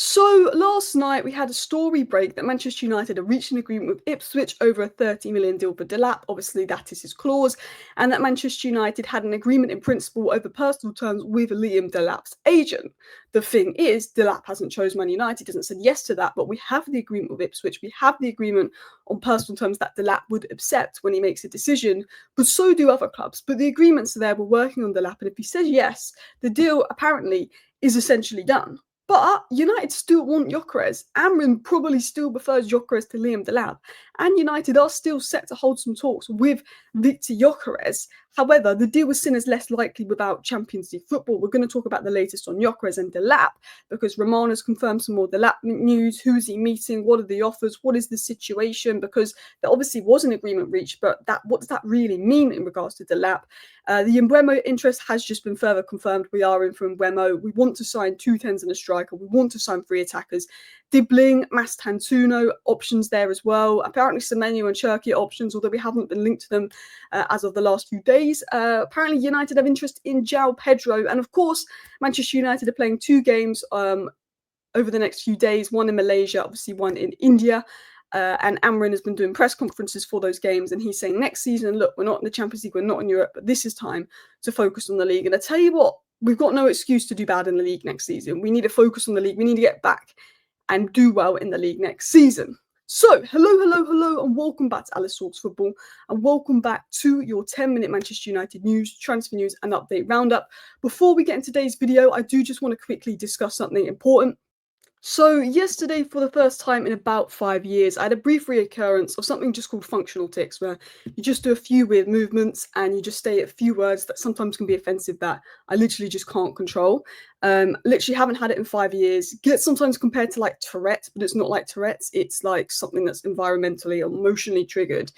So last night we had a story break that Manchester United had reached an agreement with Ipswich over a 30 million deal for Delap. Obviously, that is his clause, and that Manchester United had an agreement in principle over personal terms with Liam Delap's agent. The thing is, Delap hasn't chosen Man United, hasn't said yes to that, but we have the agreement with Ipswich. We have the agreement on personal terms that Delap would accept when he makes a decision, but so do other clubs. But the agreements are there. We're working on Delap, and if he says yes, the deal apparently is essentially done. But United still want Gyokeres. Amorim probably still prefers Gyokeres to Liam Delap. And United are still set to hold some talks with Victor Gyokeres. However, the deal was seen as less likely without Champions League football. We're going to talk about the latest on Gyokeres and Delap because Romano's confirmed some more Delap news. Who's he meeting? What are the offers? What is the situation? Because there obviously was an agreement reached, but what does that really mean in regards to Delap? The Mbeumo interest has just been further confirmed. We are in for Mbeumo. We want to sign 2 10s and a striker. We want to sign 3 attackers. Dibbling, Mastantuono, options there as well. Apparently Semenyo and Cherki options, although we haven't been linked to them as of the last few days. Apparently United have interest in Joao Pedro. And of course, Manchester United are playing 2 games over the next few days, one in Malaysia, obviously one in India. And Amorim has been doing press conferences for those games, and he's saying next season, look, we're not in the Champions League, we're not in Europe, but this is time to focus on the league. And I tell you what, we've got no excuse to do bad in the league next season. We need to focus on the league. We need to get back and do well in the league next season. So, hello, and welcome back to Alice Talks Football, and welcome back to your 10-minute Manchester United news, transfer news, and update roundup. Before we get into today's video, I do just want to quickly discuss something important. So yesterday, for the first time in about 5 years, I had a brief reoccurrence of something just called functional tics, where you just do a few weird movements and you just say a few words that sometimes can be offensive that I literally just can't control. Literally haven't had it in 5 years. Gets sometimes compared to like Tourette's, but it's not like Tourette's. It's like something that's environmentally or emotionally triggered.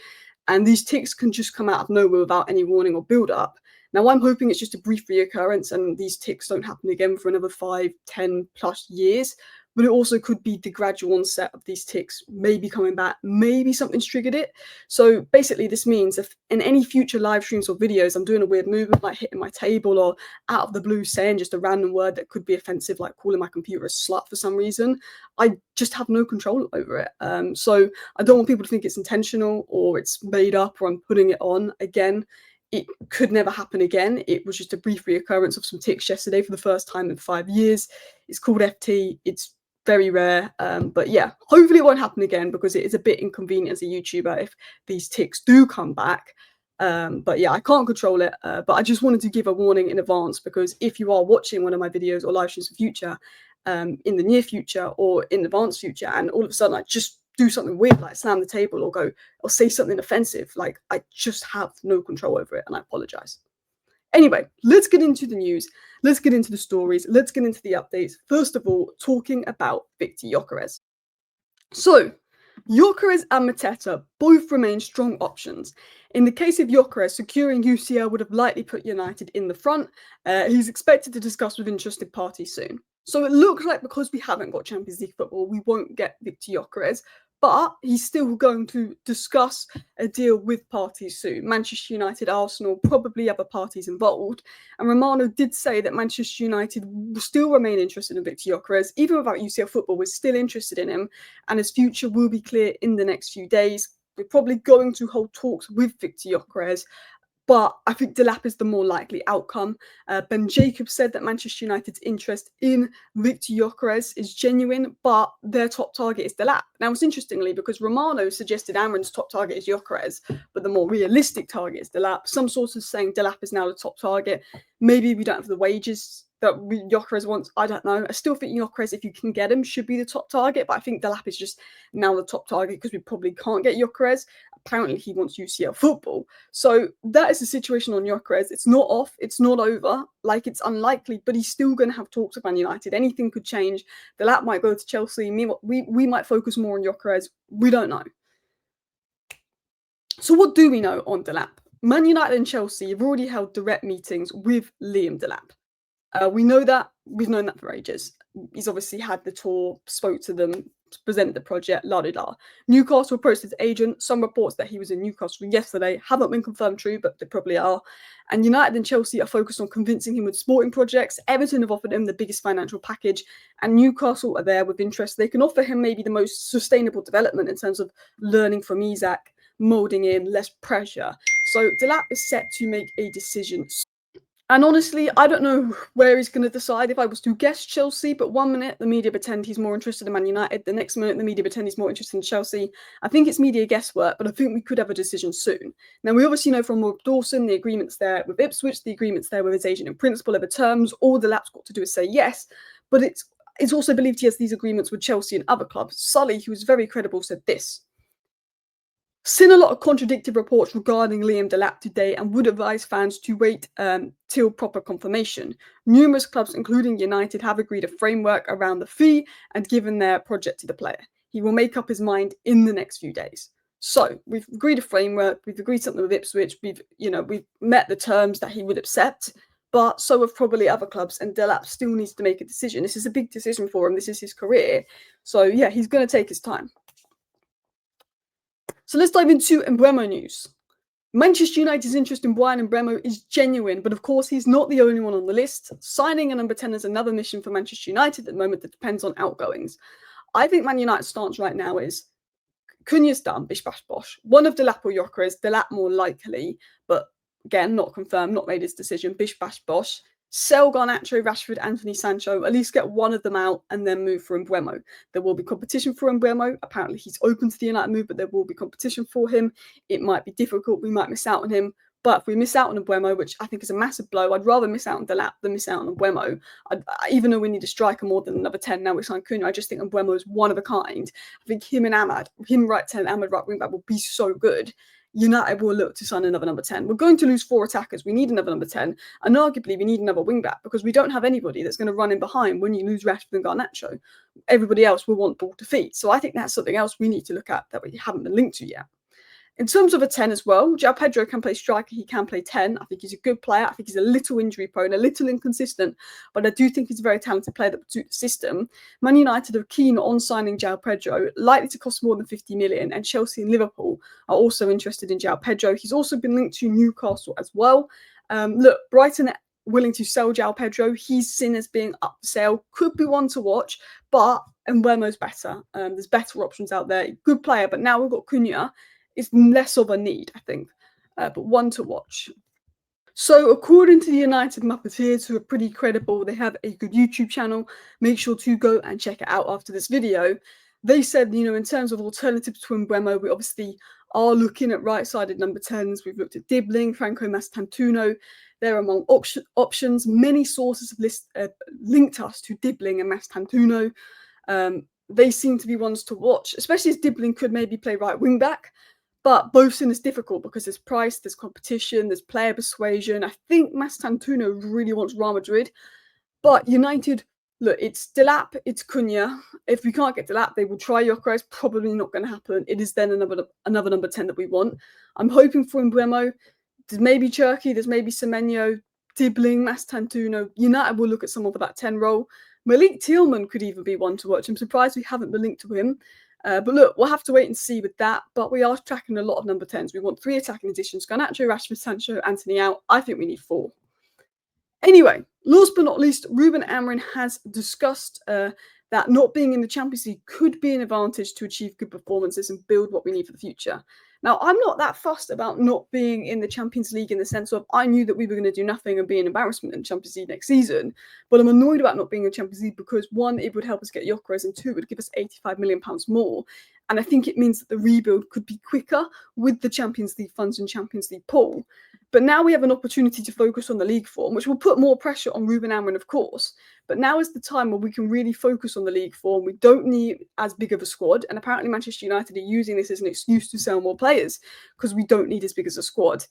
And these tics can just come out of nowhere without any warning or build up. Now, I'm hoping it's just a brief reoccurrence and these tics don't happen again for another 5, 10 plus years. But it also could be the gradual onset of these tics, maybe coming back, maybe something's triggered it. So basically this means if in any future live streams or videos I'm doing a weird movement like hitting my table or out of the blue saying just a random word that could be offensive, like calling my computer a slut for some reason, I just have no control over it. So I don't want people to think it's intentional or it's made up or I'm putting it on. Again, it could never happen again. It was just a brief reoccurrence of some tics yesterday for the first time in 5 years. It's called FT. It's very rare, but yeah, hopefully it won't happen again because it is a bit inconvenient as a YouTuber if these tics do come back. But yeah, I can't control it, but I just wanted to give a warning in advance because if you are watching one of my videos or live streams in future, in the near future or in the advanced future, and all of a sudden I just do something weird like slam the table or go or say something offensive, like I just have no control over it, and I apologize. Anyway, let's get into the news. Let's get into the stories. Let's get into the updates. First of all, talking about Victor Gyokeres. So, Gyokeres and Mateta both remain strong options. In the case of Gyokeres, securing UCL would have likely put United in the front. He's expected to discuss with interested parties soon. So it looks like because we haven't got Champions League football, we won't get Victor Gyokeres, but he's still going to discuss a deal with parties soon. Manchester United, Arsenal, probably other parties involved. And Romano did say that Manchester United will still remain interested in Victor Gyokeres. Even without UCL football, we're still interested in him, and his future will be clear in the next few days. We're probably going to hold talks with Victor Gyokeres, but I think Delap is the more likely outcome. Ben Jacobs said that Manchester United's interest in Victor Gyokeres is genuine, but their top target is Delap. Now, it's interestingly because Romano suggested Amorim's top target is Gyokeres, but the more realistic target is Delap. Some sources saying Delap is now the top target. Maybe we don't have the wages that Gyokeres wants. I don't know. I still think Gyokeres, if you can get him, should be the top target, but I think Delap is just now the top target because we probably can't get Gyokeres. Apparently, he wants UCL football. So that is the situation on Gyokeres. It's not off. It's not over. Like, it's unlikely, but he's still going to have talks with Man United. Anything could change. Delap might go to Chelsea. We might focus more on Gyokeres. We don't know. So what do we know on Delap? Man United and Chelsea have already held direct meetings with Liam Delap. We know that. We've known that for ages. He's obviously had the tour, spoke to them, presented the project, la di la. Newcastle approached his agent. Some reports that he was in Newcastle yesterday haven't been confirmed true, but they probably are. And United and Chelsea are focused on convincing him with sporting projects. Everton have offered him the biggest financial package, and Newcastle are there with interest. They can offer him maybe the most sustainable development in terms of learning from Isak, moulding in, less pressure. So Delap is set to make a decision. And honestly, I don't know where he's going to decide. If I was to guess Chelsea, but 1 minute the media pretend he's more interested in Man United, the next minute the media pretend he's more interested in Chelsea. I think it's media guesswork, but I think we could have a decision soon. Now, we obviously know from Rob Dawson the agreement's there with Ipswich, the agreement's there with his agent in principle over terms. All Delap's got to do is say yes, but it's also believed he has these agreements with Chelsea and other clubs. Sully, who was very credible, said this. Seen a lot of contradictory reports regarding Liam Delap today and would advise fans to wait till proper confirmation. Numerous clubs, including United, have agreed a framework around the fee and given their project to the player. He will make up his mind in the next few days. So we've agreed a framework, we've agreed something with Ipswich, we've met the terms that he would accept, but so have probably other clubs, and Delap still needs to make a decision. This is a big decision for him, this is his career. So yeah, he's going to take his time. So let's dive into Mbeumo news. Manchester United's interest in Bryan Mbeumo is genuine, but of course he's not the only one on the list. Signing a number 10 is another mission for Manchester United at the moment that depends on outgoings. I think Man United's stance right now is Cunha's done, bish bash bosh. One of Delap or Gyokeres, Delap more likely, but again, not confirmed, not made his decision, bish bash bosh. Sell Garnacho, Rashford, Anthony Sancho, at least get one of them out and then move for Mbeumo. There will be competition for Mbeumo. Apparently he's open to the United move, but there will be competition for him. It might be difficult. We might miss out on him. But if we miss out on Mbeumo, which I think is a massive blow, I'd rather miss out on Delap than miss out on Mbeumo. Even though we need a striker more than another 10 now we signed Cunha, I just think Mbeumo is one of a kind. I think him and Ahmad, him right 10, Ahmad right wing back will be so good. United will look to sign another number 10. We're going to lose 4 attackers. We need another number 10. And arguably, we need another wing-back because we don't have anybody that's going to run in behind when you lose Rashford and Garnacho. Everybody else will want ball to feet. So I think that's something else we need to look at that we haven't been linked to yet. In terms of a 10 as well, Joao Pedro can play striker, he can play 10. I think he's a good player. I think he's a little injury prone, a little inconsistent, but I do think he's a very talented player that would suit the system. Man United are keen on signing Joao Pedro, likely to cost more than 50 million, and Chelsea and Liverpool are also interested in Joao Pedro. He's also been linked to Newcastle as well. Look, Brighton are willing to sell Joao Pedro. He's seen as being up for sale, could be one to watch, but Mbeumo's better. There's better options out there. Good player, but now we've got Cunha. It's less of a need, I think, but one to watch. So according to the United Muppeteers, who are pretty credible, they have a good YouTube channel. Make sure to go and check it out after this video. They said, in terms of alternatives to Mbeumo, we obviously are looking at right-sided number 10s. We've looked at Dibbling, Franco Mastantuono. They're among options. Many sources have linked us to Dibbling and Mastantuono. They seem to be ones to watch, especially as Dibbling could maybe play right wing-back. But both seen as difficult because there's price, there's competition, there's player persuasion. I think Mastantuono really wants Real Madrid. But United, look, it's Delap, it's Cunha. If we can't get Delap, they will try Gyokeres. Probably not going to happen. It is then another number 10 that we want. I'm hoping for Mbeumo. There's maybe Cherky, there's maybe Semenyo, Dibbling, Mastantuono. United will look at someone for that 10 role. Malik Tillman could even be one to watch. I'm surprised we haven't been linked to him. But look, we'll have to wait and see with that. But we are tracking a lot of number 10s. We want 3 attacking additions. Garnacho, Rashford, Sancho, Anthony out. I think we need 4. Anyway, last but not least, Ruben Amorim has discussed that not being in the Champions League could be an advantage to achieve good performances and build what we need for the future. Now, I'm not that fussed about not being in the Champions League in the sense of I knew that we were going to do nothing and be an embarrassment in the Champions League next season, but I'm annoyed about not being in the Champions League because 1, it would help us get Gyokeres, and 2, it would give us £85 million more. And I think it means that the rebuild could be quicker with the Champions League funds and Champions League pool. But now we have an opportunity to focus on the league form, which will put more pressure on Ruben Amorim, of course. But now is the time where we can really focus on the league form. We don't need as big of a squad. And apparently Manchester United are using this as an excuse to sell more players because we don't need as big as a squad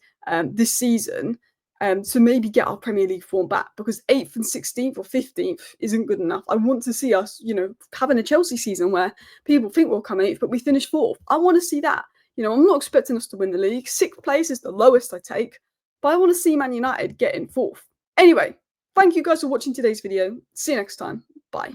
this season to maybe get our Premier League form back, because 8th and 16th or 15th isn't good enough. I want to see us, having a Chelsea season where people think we'll come 8th, but we finish 4th. I want to see that. I'm not expecting us to win the league. 6th place is the lowest I take, but I want to see Man United getting 4th. Anyway, thank you guys for watching today's video. See you next time. Bye.